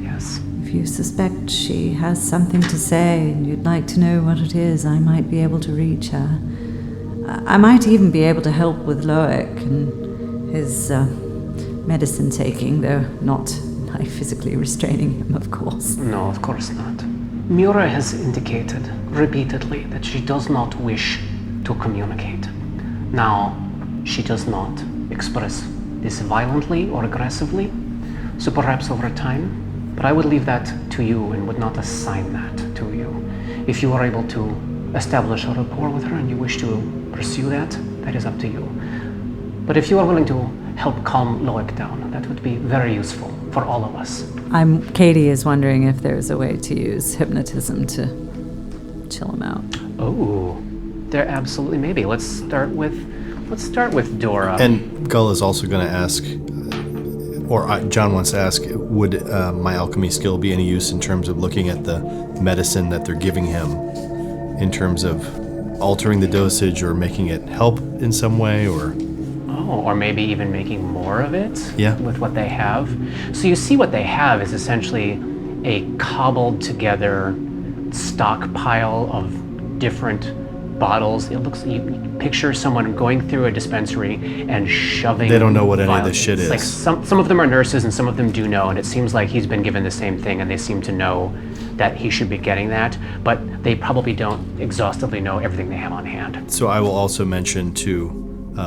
Yes. If you suspect she has something to say and you'd like to know what it is, I might be able to reach her. I might even be able to help with Loic and his medicine taking, though not by physically restraining him, of course. No, of course not. Mura has indicated repeatedly that she does not wish to communicate. Now, she does not express this violently or aggressively, so perhaps over time But I would leave that to you and would not assign that to you. If you are able to establish a rapport with her and you wish to pursue that, that is up to you. But if you are willing to help calm Loic down, that would be very useful for all of us. Katie is wondering if there's a way to use hypnotism to chill him out. Oh, there absolutely may be. Let's start with Dora. And Gull is also going to ask, John wants to ask, would my alchemy skill be any use in terms of looking at the medicine that they're giving him, in terms of altering the dosage or making it help in some way, or maybe even making more of it Yeah. with what they have. So you see what they have is essentially a cobbled together stockpile of different bottles. It looks, you picture someone going through a dispensary and shoving. They don't know what any of vials. this shit is. Like some of them are nurses and some of them do know, and it seems like he's been given the same thing and they seem to know that he should be getting that, but they probably don't exhaustively know everything they have on hand. So I will also mention to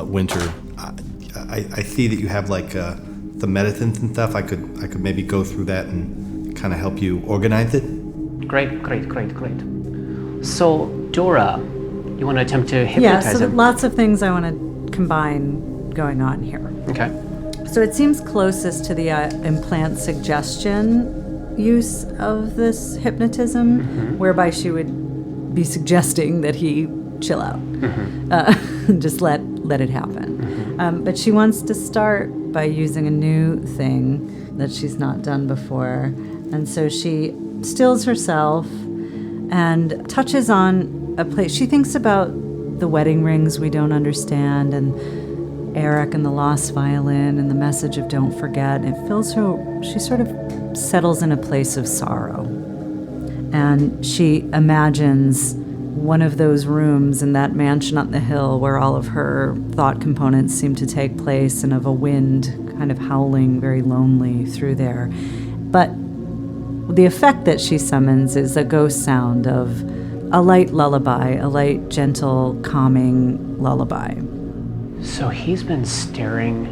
Winter, I see that you have like the medicines and stuff. I could maybe go through that and kind of help you organize it. Great. So Dora, you want to attempt to hypnotize him? Lots of things I want to combine going on here. Okay. So it seems closest to the implant suggestion use of this hypnotism, whereby she would be suggesting that he chill out, just let it happen. But she wants to start by using a new thing that she's not done before, and so she stills herself and touches on a place. She thinks about the wedding rings we don't understand, and Eric and the lost violin, and the message of don't forget. It fills her. She sort of settles in a place of sorrow, and she imagines one of those rooms in that mansion on the hill where all of her thought components seem to take place, and of a wind kind of howling very lonely through there. But the effect that she summons is a ghost sound of a light lullaby, a light, gentle, calming lullaby. So he's been staring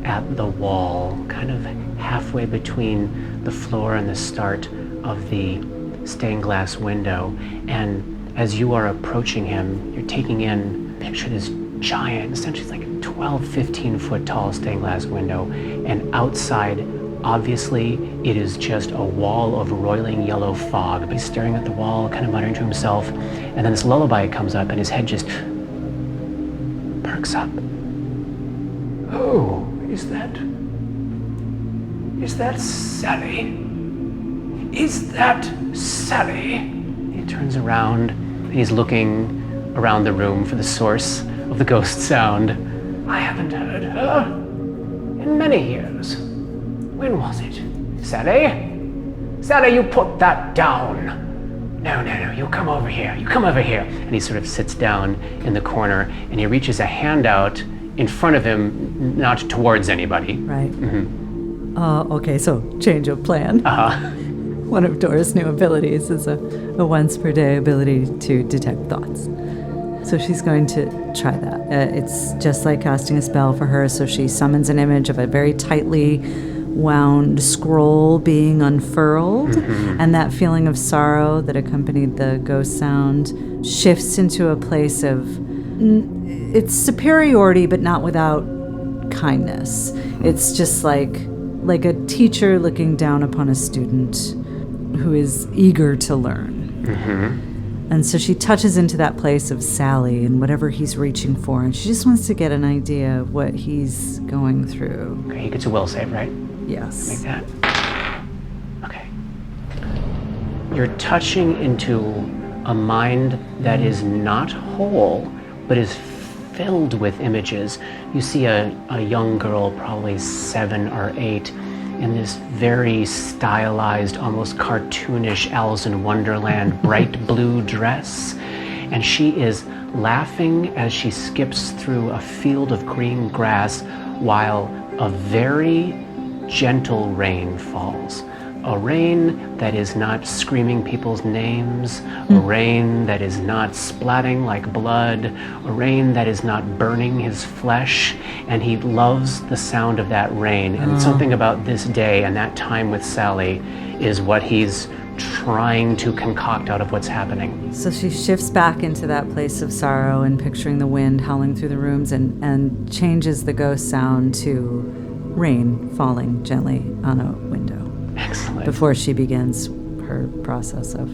at the wall, kind of halfway between the floor and the start of the stained glass window, and as you are approaching him, you're taking in, picture this giant, essentially like a 12, 15 foot tall stained glass window, and outside, obviously, it is just a wall of roiling yellow fog. But he's staring at the wall, kind of muttering to himself, and then this lullaby comes up and his head just perks up. Oh, is that Sally? Is that Sally? He turns around. He's looking around the room for the source of the ghost sound. I haven't heard her in many years. When was it? Sally? Sally, you put that down. No, you come over here. And he sort of sits down in the corner and he reaches a hand out in front of him, not towards anybody. Right. Okay, so change of plan. One of Dora's new abilities is a once per day ability to detect thoughts. So she's going to try that. It's just like casting a spell for her, so she summons an image of a very tightly wound scroll being unfurled, and that feeling of sorrow that accompanied the ghost sound shifts into a place of it's superiority, but not without kindness. It's just like a teacher looking down upon a student who is eager to learn. And so she touches into that place of Sally and whatever he's reaching for, and she just wants to get an idea of what he's going through. Okay, he gets a will save, right? Yes. Like that. Okay. You're touching into a mind that is not whole, but is filled with images. You see a young girl, probably 7 or 8, in this very stylized, almost cartoonish Alice in Wonderland bright blue dress. And she is laughing as she skips through a field of green grass while a very gentle rain falls. A A rain that is not screaming people's names, a rain that is not splatting like blood, a rain that is not burning his flesh, and he loves the sound of that rain. And something about this day and that time with Sally is what he's trying to concoct out of what's happening. So she shifts back into that place of sorrow and picturing the wind howling through the rooms and changes the ghost sound to rain falling gently on a window. Excellent. Before she begins her process of...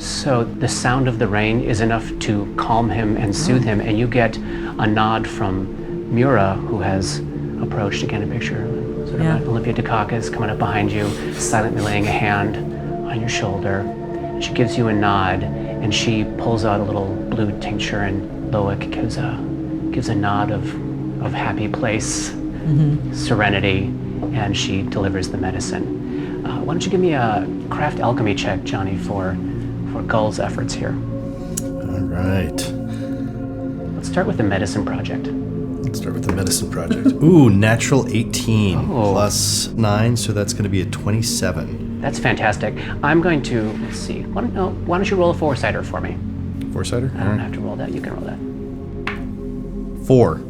So the sound of the rain is enough to calm him and soothe him, and you get a nod from Mura, who has approached, again, a picture sort of Olympia Dukakis coming up behind you, silently laying a hand on your shoulder. She gives you a nod, and she pulls out a little blue tincture, and Loic gives a nod of happy place, serenity, and she delivers the medicine. Why don't you give me a craft alchemy check, Johnny, for Gull's efforts here. All right. Let's start with the medicine project. Let's start with the medicine project. Ooh, natural 18 plus 9, so that's going to be a 27. That's fantastic. I'm going to, let's see, why don't you roll a four-sider for me? Four-sider? I don't have to roll that, you can roll that. 4.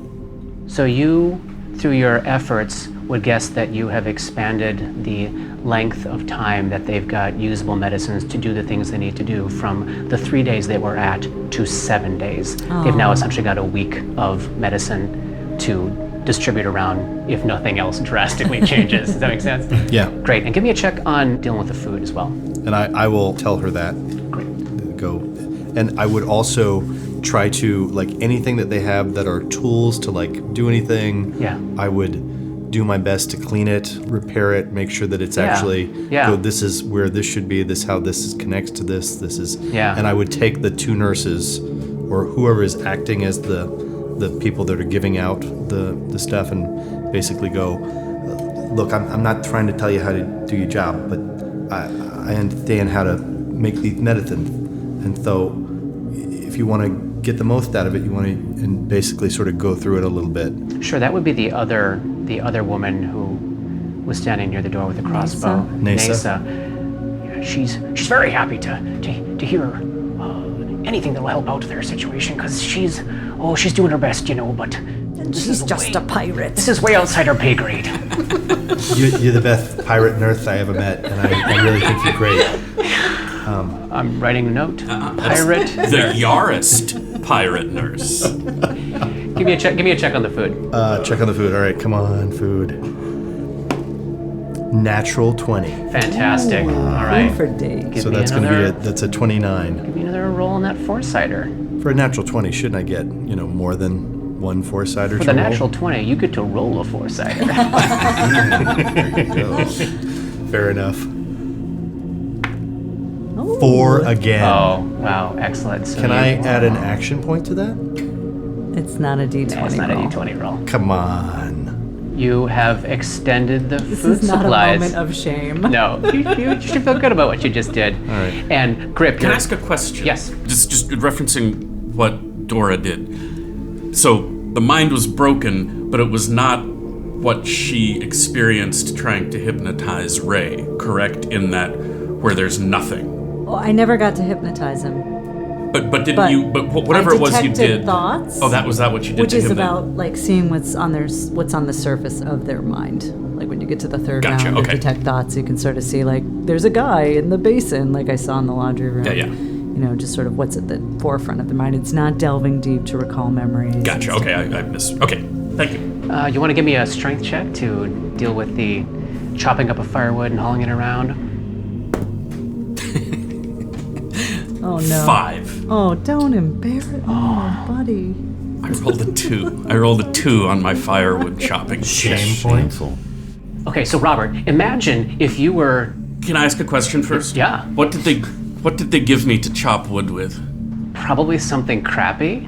So you, through your efforts, would guess that you have expanded the length of time that they've got usable medicines to do the things they need to do from the 3 days they were at to 7 days. They've now essentially got a week of medicine to distribute around if nothing else drastically changes. Does that make sense? Yeah. Great. And give me a check on dealing with the food as well. And I will tell her that. Great. Go. And I would also try to, like, anything that they have that are tools to, like, do anything. Yeah. I would do my best to clean it, repair it, make sure that it's actually, go, this is where this should be, this how this connects to this is. Yeah. And I would take the 2 nurses or whoever is acting as the people that are giving out the stuff and basically go, look, I'm not trying to tell you how to do your job, but I understand how to make these medicine. And so if you want to get the most out of it, you want to and basically sort of go through it a little bit. Sure, that would be the other woman who was standing near the door with a crossbow. Nesa. Yeah, she's very happy to hear anything that will help out their situation, because she's doing her best, but She's just a pirate. This is way outside her pay grade. You're the best pirate nurse I ever met, and I really think you're great. I'm writing a note. Pirate. The Yarist pirate nurse. Give me a check on the food. Check on the food. All right, come on, food. Natural 20. Fantastic. All right. For days. So that's going to be that's a 29. Give me another roll on that four-sider. For a natural 20, shouldn't I get, more than one four-sider? For the natural 20, you get to roll a four-sider. There you go. Fair enough. 4 again. Oh, wow. Excellent. So Can I add an action point to that? It's not a D20 No, it's not roll. a D20 roll. Come on. You have extended the This food is not supplies. a moment of shame. No, you should feel good about what you just did. All right. And Grip, Can I ask a question? Yes. Just referencing what Dora did. So the mind was broken, but it was not what she experienced trying to hypnotize Ray, correct? In that where there's nothing. Well, I never got to hypnoptize him. But didn't But you? But whatever I it was you detected did. thoughts. Oh, was that what you did Which to is him? about like seeing what's on the surface of their mind. Like when you get to the third Gotcha, round okay. of detect thoughts, you can sort of see like there's a guy in the basin, like I saw in the laundry room. Yeah. Just sort of what's at the forefront of the mind. It's not delving deep to recall memories. Gotcha. Okay, I missed. Okay, thank you. you want to give me a strength check to deal with the chopping up of firewood and hauling it around? Oh no. 5. Oh, don't embarrass. Oh, buddy. I rolled a 2. I rolled a 2 on my firewood chopping. Shame point. Shameful. Okay, so Robert, imagine if you were Can I ask a question first? Yeah. What did they give me to chop wood with? probably something crappy.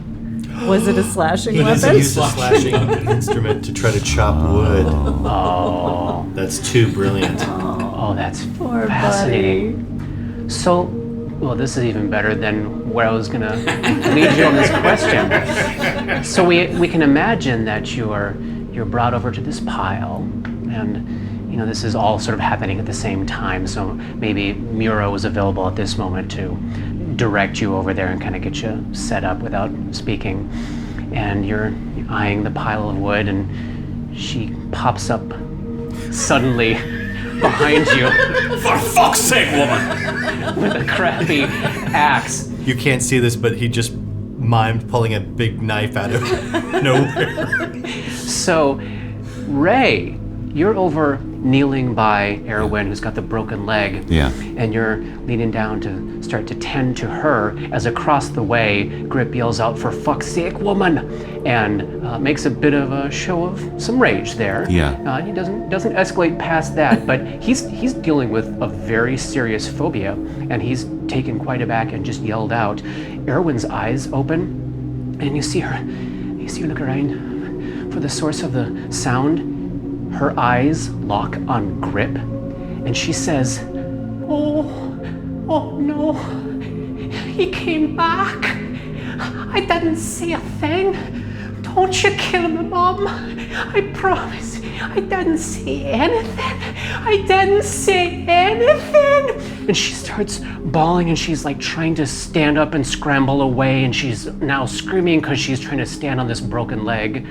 Was it a slashing He weapon? used a slashing instrument to try to chop wood. Oh, That's too brilliant. oh, that's Poor fascinating. So, well, this is even better than where I was gonna lead you on this question. So we can imagine that you're brought over to this pile, and this is all sort of happening at the same time, so maybe Muro was available at this moment to direct you over there and kind of get you set up without speaking. And you're eyeing the pile of wood, and she pops up suddenly behind you For fuck's sake, woman! with a crappy axe. You can't see this, but he just mimed pulling a big knife out of nowhere. So, Ray, you're over kneeling by Erwin, who's got the broken leg. Yeah. And you're leaning down to start to tend to her as across the way, Grip yells out, "For fuck's sake, woman!" and makes a bit of a show of some rage there. Yeah. He doesn't escalate past that, but he's dealing with a very serious phobia, and he's taken quite aback and just yelled out. Erwin's eyes open, and you see her look around for the source of the sound. Her eyes lock on Grip, and she says, Oh no, he came back. I didn't say a thing. Don't you kill me, Mom. I promise. I didn't say anything. I didn't say anything. And she starts bawling, and she's like trying to stand up and scramble away, and she's now screaming because she's trying to stand on this broken leg.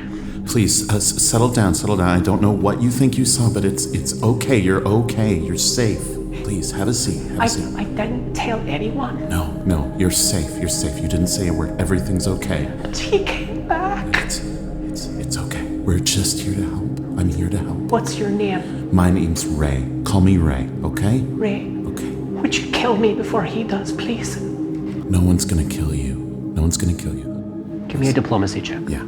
Please, settle down. I don't know what you think you saw, but it's okay. You're okay. You're safe. Please, have a seat. I didn't tell anyone. No, you're safe. You didn't say a word. Everything's okay. But he came back. It's okay. We're just here to help. I'm here to help. What's your name? My name's Ray. Call me Ray, okay? Ray. Okay. Would you kill me before he does, please? No one's gonna kill you. Give me a diplomacy check. Yeah.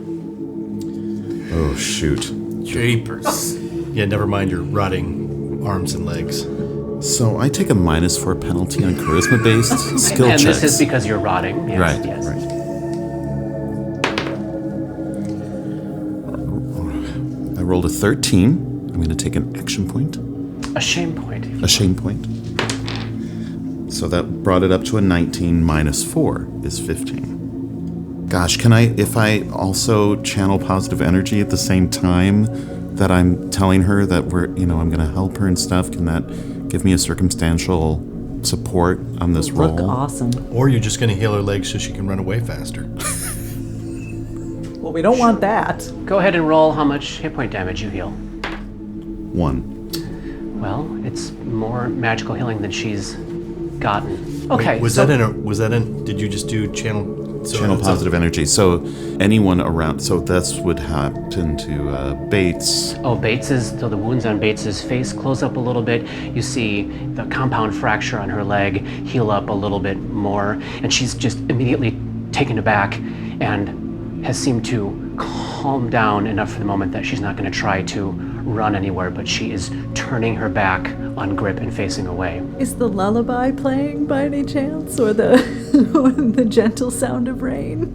Oh, shoot. Japers. Yeah, never mind your rotting arms and legs. So I take a -4 penalty on charisma-based skill And checks. this is because you're rotting. Yes, Right, yes. right. I rolled a 13. I'm going to take an action point. A shame point. A shame point. So that brought it up to a 19 -4 is 15. Gosh, if I also channel positive energy at the same time that I'm telling her that I'm going to help her and stuff, can that give me a circumstantial support on this roll? Look awesome. Or you're just going to heal her legs so she can run away faster. Well, we don't want that. Go ahead and roll how much hit point damage you heal. 1. Well, it's more magical healing than she's gotten. Okay. Wait, did you just do channel? Channel positive energy. So anyone around, so this would happen to Bates. Oh, so the wounds on Bates's face close up a little bit. You see the compound fracture on her leg heal up a little bit more, and she's just immediately taken aback and has seemed to calm down enough for the moment that she's not going to try to run anywhere, but she is turning her back on Grip and facing away. Is the lullaby playing by any chance, or the the gentle sound of rain?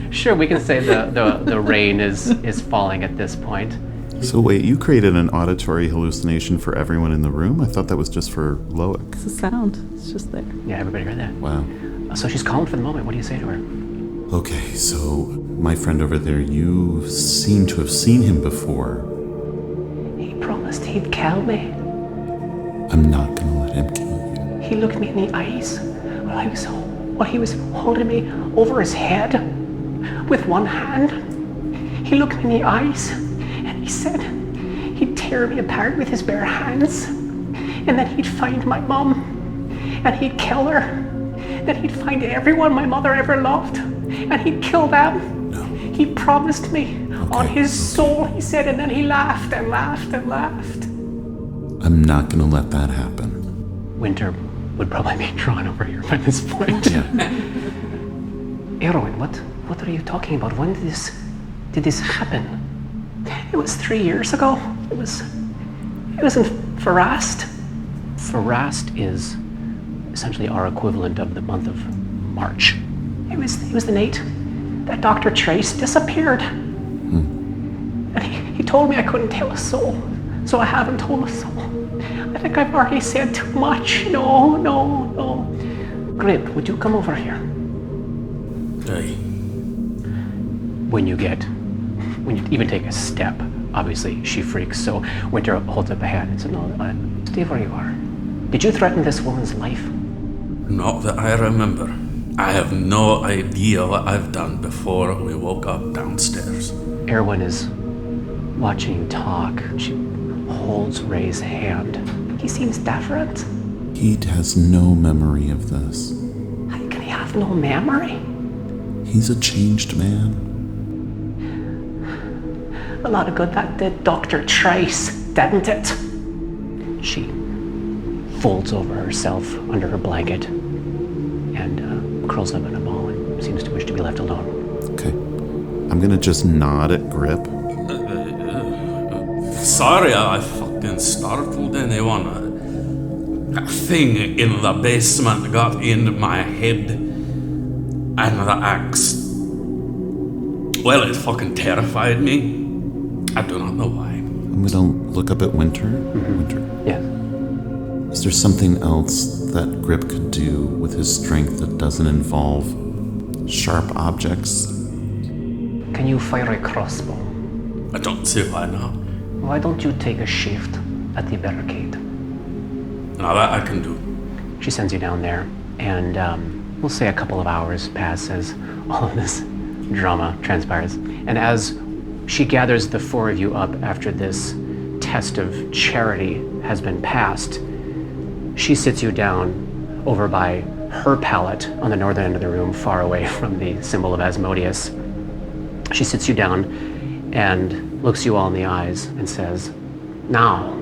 Sure, we can say the rain is falling at this point. So wait, you created an auditory hallucination for everyone in the room? I thought that was just for Loic. It's a sound. It's just there. Yeah, everybody heard that. Wow. So she's calm for the moment. What do you say to her? Okay, so my friend over there, you seem to have seen him before. He promised he'd kill me. I'm not gonna let him kill you. He looked me in the eyes while he was holding me over his head with one hand. He looked me in the eyes and he said he'd tear me apart with his bare hands, and then he'd find my mom and he'd kill her. Then he'd find everyone my mother ever loved and he'd kill them. No. He promised me on Okay, his soul, he said, and then he laughed and laughed and laughed. I'm not gonna let that happen. Winter would probably be drawn over here by this point. Yeah. Erwin, what are you talking about? When did this happen? It was 3 years ago. It was in Farast. Farast is essentially our equivalent of the month of March. It was the night that Dr. Trace disappeared. And he told me I couldn't tell a soul, so I haven't told a soul. I think I've already said too much. No. Grip, would you come over here? Hey. When you even take a step Obviously, she freaks, so Winter holds up a hand and says, no, stay where you are. Did you threaten this woman's life? Not that I remember. I have no idea what I've done before we woke up downstairs. Erwin is watching you talk. She holds Ray's hand. He seems different. He has no memory of this. How can he have no memory? He's a changed man. A lot of good that did Dr. Trace, didn't it? She folds over herself under her blanket and curls up in a ball and seems to wish to be left alone. Okay. I'm gonna just nod at Grip. Sorry I fucking startled anyone. That thing in the basement got into my head. And the axe... Well, it fucking terrified me. I do not know why. I'm gonna look up at Winter. Winter. Yes. Is there something else that Grip could do with his strength that doesn't involve sharp objects? Can you fire a crossbow? I don't see why not. Why don't you take a shift at the barricade? Now that I can do. She sends you down there, and we'll say a couple of hours pass as all of this drama transpires. And as she gathers the four of you up after this test of charity has been passed, she sits you down over by her pallet on the northern end of the room, far away from the symbol of Asmodeus. She sits you down and looks you all in the eyes and says, now,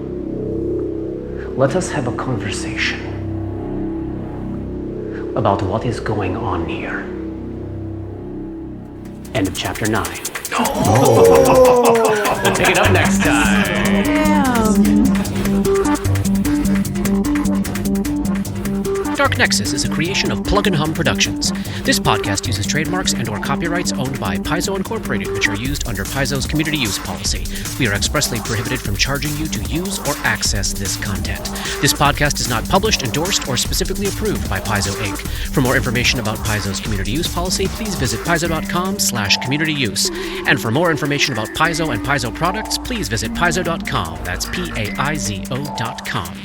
let us have a conversation about what is going on here. End of chapter 9. We'll pick it up next time. Dark Nexus is a creation of Plug and Hum Productions. This podcast uses trademarks and/or copyrights owned by Paizo Incorporated, which are used under Paizo's community use policy. We are expressly prohibited from charging you to use or access this content. This podcast is not published, endorsed, or specifically approved by Paizo Inc. For more information about Paizo's community use policy, please visit paizo.com/communityuse. And for more information about Paizo and Paizo products, please visit paizo.com. That's PAIZO.com.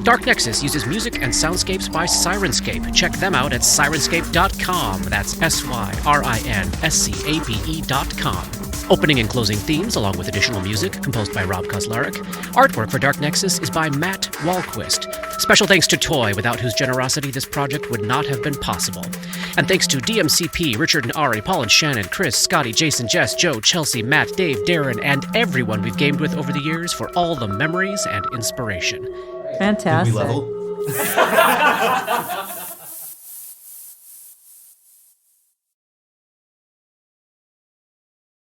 Dark Nexus uses music and soundscapes by Syrinscape. Check them out at syrinscape.com. That's SYRINSCAPE.com. Opening and closing themes, along with additional music, composed by Rob Kauzlaric. Artwork for Dark Nexus is by Matt Wahlquist. Special thanks to Toy, without whose generosity this project would not have been possible. And thanks to DMCP, Richard and Ari, Paul and Shannon, Chris, Scotty, Jason, Jess, Joe, Chelsea, Matt, Dave, Darren, and everyone we've gamed with over the years for all the memories and inspiration. Fantastic. Did we level?